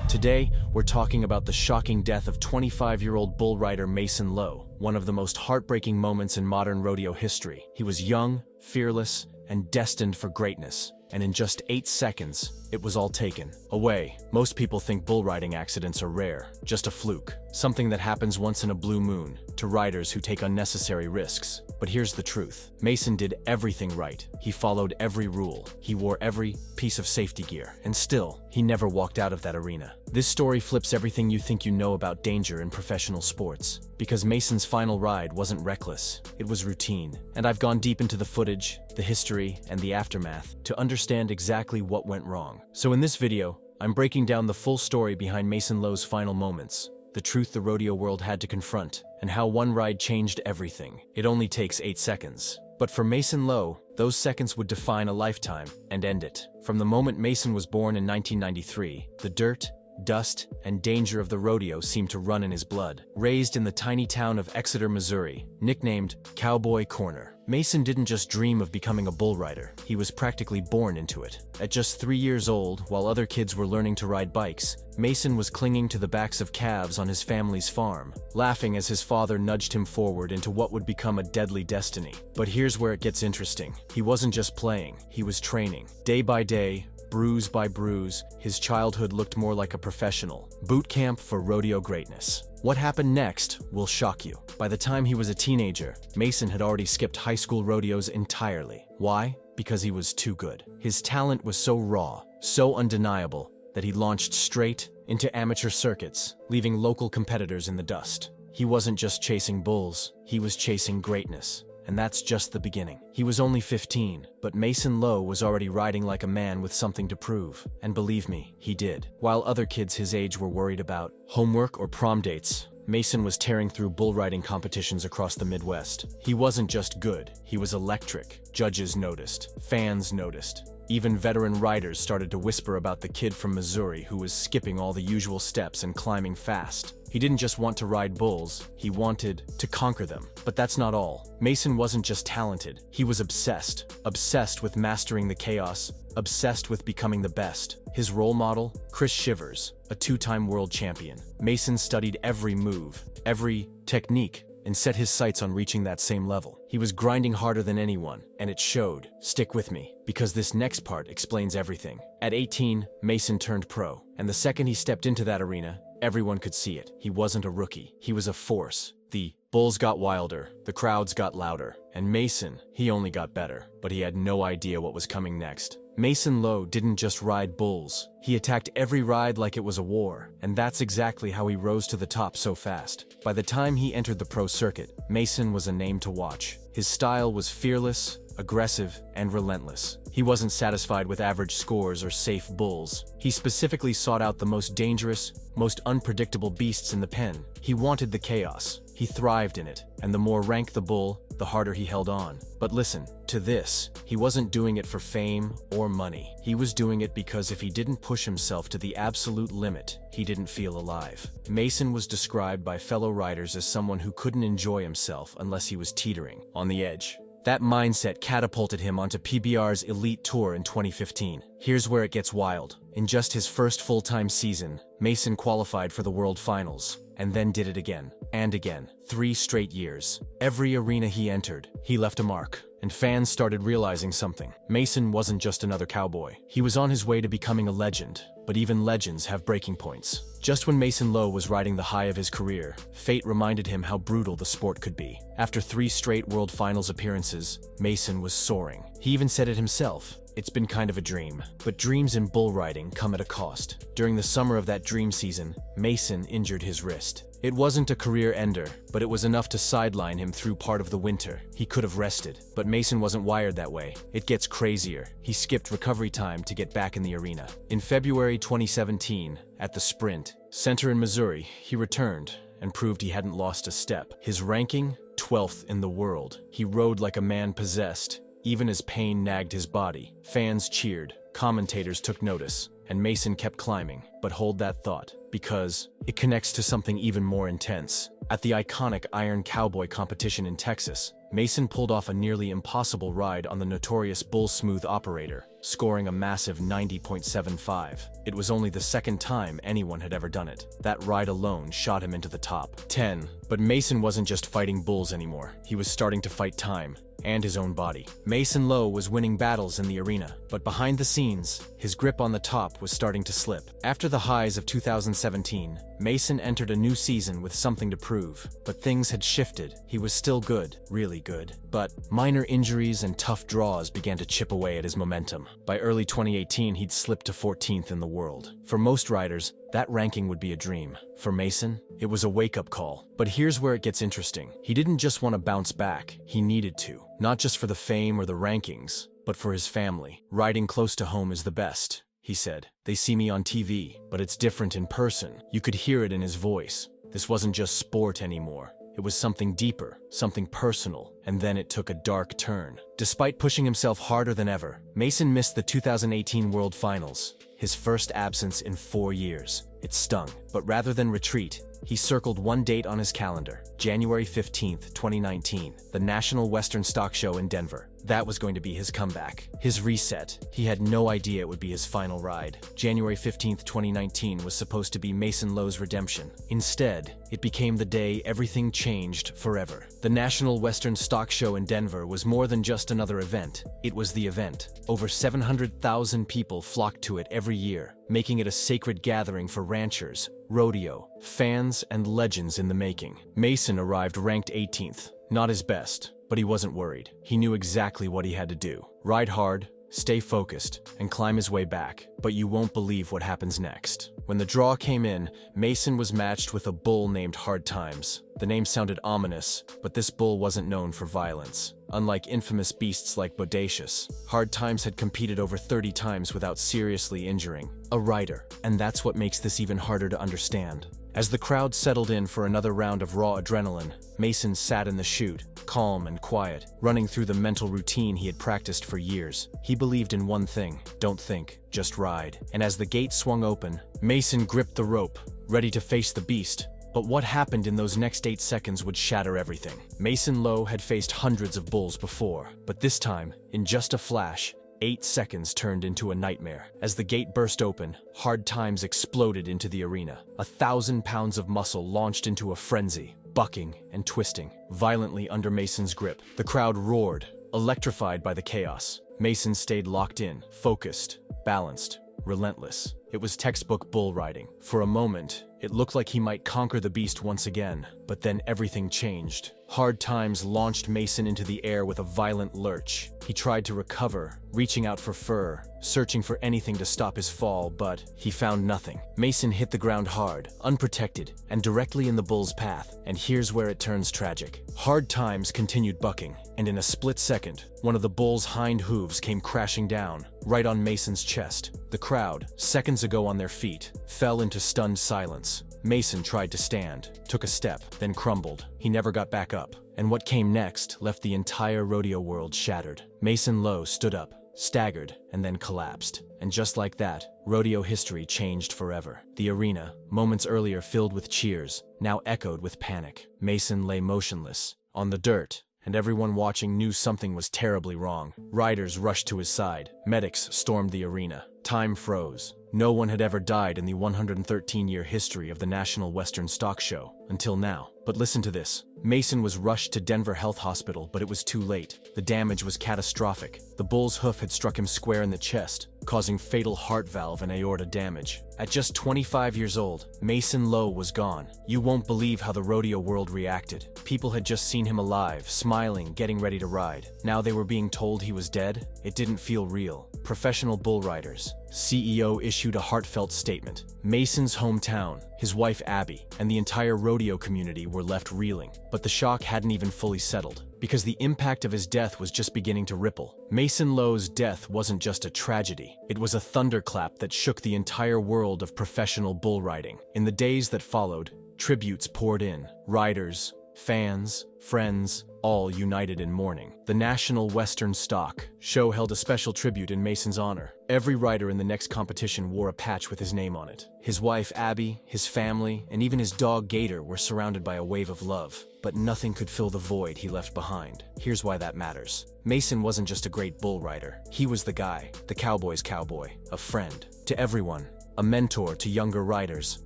Today, we're talking about the shocking death of 25-year-old bull rider Mason Lowe, one of the most heartbreaking moments in modern rodeo history. He was young, fearless, and destined for greatness. And in just 8 seconds, it was all taken away. Most people think bull riding accidents are rare, just a fluke, something that happens once in a blue moon to riders who take unnecessary risks. But here's the truth. Mason did everything right. He followed every rule. He wore every piece of safety gear. And still, he never walked out of that arena. This story flips everything you think you know about danger in professional sports. Because Mason's final ride wasn't reckless, it was routine. And I've gone deep into the footage, the history, and the aftermath to understand exactly what went wrong. So in this video, I'm breaking down the full story behind Mason Lowe's final moments, the truth the rodeo world had to confront, and how one ride changed everything. It only takes 8 seconds. But for Mason Lowe, those seconds would define a lifetime and end it. From the moment Mason was born in 1993, the dirt, dust, and danger of the rodeo seemed to run in his blood. Raised in the tiny town of Exeter, Missouri, nicknamed Cowboy Corner, Mason didn't just dream of becoming a bull rider, he was practically born into it. At just 3 years old, while other kids were learning to ride bikes, Mason was clinging to the backs of calves on his family's farm, laughing as his father nudged him forward into what would become a deadly destiny. But here's where it gets interesting. He wasn't just playing, he was training. Day by day, bruise by bruise, his childhood looked more like a professional boot camp for rodeo greatness. What happened next will shock you. By the time he was a teenager, Mason had already skipped high school rodeos entirely. Why? Because he was too good. His talent was so raw, so undeniable, that he launched straight into amateur circuits, leaving local competitors in the dust. He wasn't just chasing bulls, he was chasing greatness. And that's just the beginning. He was only 15, but Mason Lowe was already riding like a man with something to prove. And believe me, he did. While other kids his age were worried about homework or prom dates, Mason was tearing through bull riding competitions across the Midwest. He wasn't just good, he was electric. Judges noticed, fans noticed. Even veteran riders started to whisper about the kid from Missouri who was skipping all the usual steps and climbing fast. He didn't just want to ride bulls, he wanted to conquer them. But that's not all. Mason wasn't just talented, he was obsessed. Obsessed with mastering the chaos, obsessed with becoming the best. His role model, Chris Shivers, a 2-time world champion. Mason studied every move, every technique, and set his sights on reaching that same level. He was grinding harder than anyone, and it showed. Stick with me, because this next part explains everything. At 18, Mason turned pro, and the second he stepped into that arena, everyone could see it. He wasn't a rookie, he was a force. The bulls got wilder, the crowds got louder, and Mason, he only got better, but he had no idea what was coming next. Mason Lowe didn't just ride bulls, he attacked every ride like it was a war, and that's exactly how he rose to the top so fast. By the time he entered the pro circuit, Mason was a name to watch. His style was fearless, aggressive, and relentless. He wasn't satisfied with average scores or safe bulls. He specifically sought out the most dangerous, most unpredictable beasts in the pen. He wanted the chaos. He thrived in it, and the more rank the bull, the harder he held on. But listen, to this, he wasn't doing it for fame or money. He was doing it because if he didn't push himself to the absolute limit, he didn't feel alive. Mason was described by fellow riders as someone who couldn't enjoy himself unless he was teetering on the edge. That mindset catapulted him onto PBR's Elite Tour in 2015. Here's where it gets wild. In just his first full-time season, Mason qualified for the World Finals, and then did it again, and again, 3 straight years. Every arena he entered, he left a mark, and fans started realizing something. Mason wasn't just another cowboy. He was on his way to becoming a legend, but even legends have breaking points. Just when Mason Lowe was riding the high of his career, fate reminded him how brutal the sport could be. After 3 straight World Finals appearances, Mason was soaring. He even said it himself. It's been kind of a dream. But dreams in bull riding come at a cost. During the summer of that dream season, Mason injured his wrist. It wasn't a career ender, but it was enough to sideline him through part of the winter. He could have rested, but Mason wasn't wired that way. It gets crazier. He skipped recovery time to get back in the arena. In February 2017, at the Sprint Center in Missouri, he returned and proved he hadn't lost a step. His ranking, 12th in the world. He rode like a man possessed, even as pain nagged his body. Fans cheered, commentators took notice, and Mason kept climbing. But hold that thought, because it connects to something even more intense. At the iconic Iron Cowboy competition in Texas, Mason pulled off a nearly impossible ride on the notorious Bull Smooth operator, scoring a massive 90.75. It was only the second time anyone had ever done it. That ride alone shot him into the top 10. But Mason wasn't just fighting bulls anymore. He was starting to fight time and his own body. Mason Lowe was winning battles in the arena, but behind the scenes, his grip on the top was starting to slip. After the highs of 2017, Mason entered a new season with something to prove, but things had shifted. He was still good, really good, but minor injuries and tough draws began to chip away at his momentum. By early 2018, he'd slipped to 14th in the world. For most riders, that ranking would be a dream. For Mason, it was a wake-up call. But here's where it gets interesting. He didn't just want to bounce back, he needed to. Not just for the fame or the rankings, but for his family. Riding close to home is the best, he said. They see me on TV, but it's different in person. You could hear it in his voice. This wasn't just sport anymore. It was something deeper, something personal, and then it took a dark turn. Despite pushing himself harder than ever, Mason missed the 2018 World Finals, his first absence in 4 years. It stung, but rather than retreat, he circled one date on his calendar, January 15th, 2019, the National Western Stock Show in Denver. That was going to be his comeback, his reset. He had no idea it would be his final ride. January 15th, 2019 was supposed to be Mason Lowe's redemption. Instead, it became the day everything changed forever. The National Western Stock Show in Denver was more than just another event. It was the event. Over 700,000 people flocked to it every year, making it a sacred gathering for ranchers, rodeo, fans, and legends in the making. Mason arrived ranked 18th. Not his best, but he wasn't worried. He knew exactly what he had to do. Ride hard, stay focused, and climb his way back. But you won't believe what happens next. When the draw came in, Mason was matched with a bull named Hard Times. The name sounded ominous, but this bull wasn't known for violence. Unlike infamous beasts like Bodacious, Hard Times had competed over 30 times without seriously injuring a rider. And that's what makes this even harder to understand. As the crowd settled in for another round of raw adrenaline, Mason sat in the chute, calm and quiet, running through the mental routine he had practiced for years. He believed in one thing: don't think, just ride. And as the gate swung open, Mason gripped the rope, ready to face the beast. But what happened in those next 8 seconds would shatter everything. Mason Lowe had faced hundreds of bulls before, but this time, in just a flash, 8 seconds turned into a nightmare. As the gate burst open, Hard Times exploded into the arena. 1,000 pounds of muscle launched into a frenzy, bucking and twisting violently under Mason's grip. The crowd roared, electrified by the chaos. Mason stayed locked in, focused, balanced, relentless. It was textbook bull riding. For a moment, it looked like he might conquer the beast once again, but then everything changed. Hard Times launched Mason into the air with a violent lurch. He tried to recover, reaching out for fur, searching for anything to stop his fall, but he found nothing. Mason hit the ground hard, unprotected, and directly in the bull's path. And here's where it turns tragic. Hard Times continued bucking, and in a split second, one of the bull's hind hooves came crashing down, right on Mason's chest. The crowd, seconds ago on their feet, fell into stunned silence. Mason tried to stand, took a step, then crumbled. He never got back up. And what came next left the entire rodeo world shattered. Mason Lowe stood up, staggered, and then collapsed. And just like that, rodeo history changed forever. The arena, moments earlier filled with cheers, now echoed with panic. Mason lay motionless, on the dirt, and everyone watching knew something was terribly wrong. Riders rushed to his side. Medics stormed the arena. Time froze. No one had ever died in the 113-year history of the National Western Stock Show, until now. But listen to this. Mason was rushed to Denver Health Hospital, but it was too late. The damage was catastrophic. The bull's hoof had struck him square in the chest, causing fatal heart valve and aorta damage. At just 25 years old, Mason Lowe was gone. You won't believe how the rodeo world reacted. People had just seen him alive, smiling, getting ready to ride. Now they were being told he was dead. It didn't feel real. Professional bull riders. CEO issued a heartfelt statement. Mason's hometown, his wife Abby, and the entire rodeo community were left reeling. But the shock hadn't even fully settled, because the impact of his death was just beginning to ripple. Mason Lowe's death wasn't just a tragedy. It was a thunderclap that shook the entire world of professional bull riding. In the days that followed, tributes poured in. Riders, Fans, friends, all united in mourning. The National Western Stock show held a special tribute in Mason's honor. Every rider in the next competition wore a patch with his name on it. His wife Abby, his family, and even his dog Gator were surrounded by a wave of love. But nothing could fill the void he left behind. Here's why that matters. Mason wasn't just a great bull rider. He was the guy, the cowboy's cowboy, a friend to everyone, a mentor to younger riders,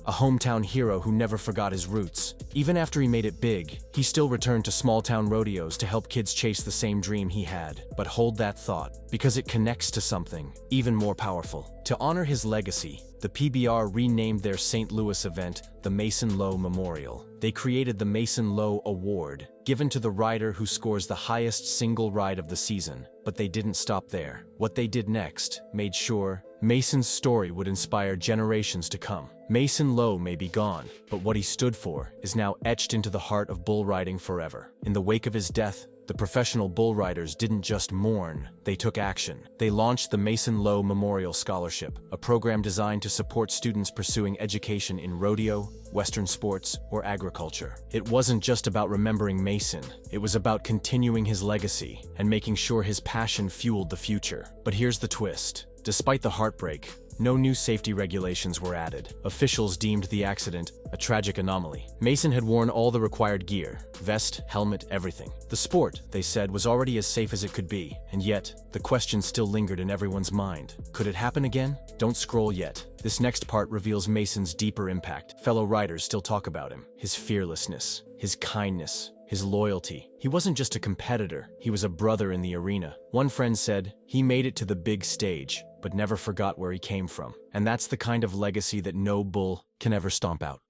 a hometown hero who never forgot his roots. Even after he made it big, he still returned to small-town rodeos to help kids chase the same dream he had. But hold that thought, because it connects to something even more powerful. To honor his legacy, the PBR renamed their St. Louis event the Mason Lowe Memorial. They created the Mason Lowe Award, given to the rider who scores the highest single ride of the season. But they didn't stop there. What they did next made sure Mason's story would inspire generations to come. Mason Lowe may be gone, but what he stood for is now etched into the heart of bull riding forever. In the wake of his death, the professional bull riders didn't just mourn, they took action. They launched the Mason Lowe Memorial Scholarship, a program designed to support students pursuing education in rodeo, Western sports, or agriculture. It wasn't just about remembering Mason, it was about continuing his legacy and making sure his passion fueled the future. But here's the twist. Despite the heartbreak, no new safety regulations were added. Officials deemed the accident a tragic anomaly. Mason had worn all the required gear, vest, helmet, everything. The sport, they said, was already as safe as it could be. And yet, the question still lingered in everyone's mind. Could it happen again? Don't scroll yet. This next part reveals Mason's deeper impact. Fellow riders still talk about him. His fearlessness, his kindness, his loyalty. He wasn't just a competitor, he was a brother in the arena. One friend said, he made it to the big stage, but never forgot where he came from. And that's the kind of legacy that no bull can ever stomp out.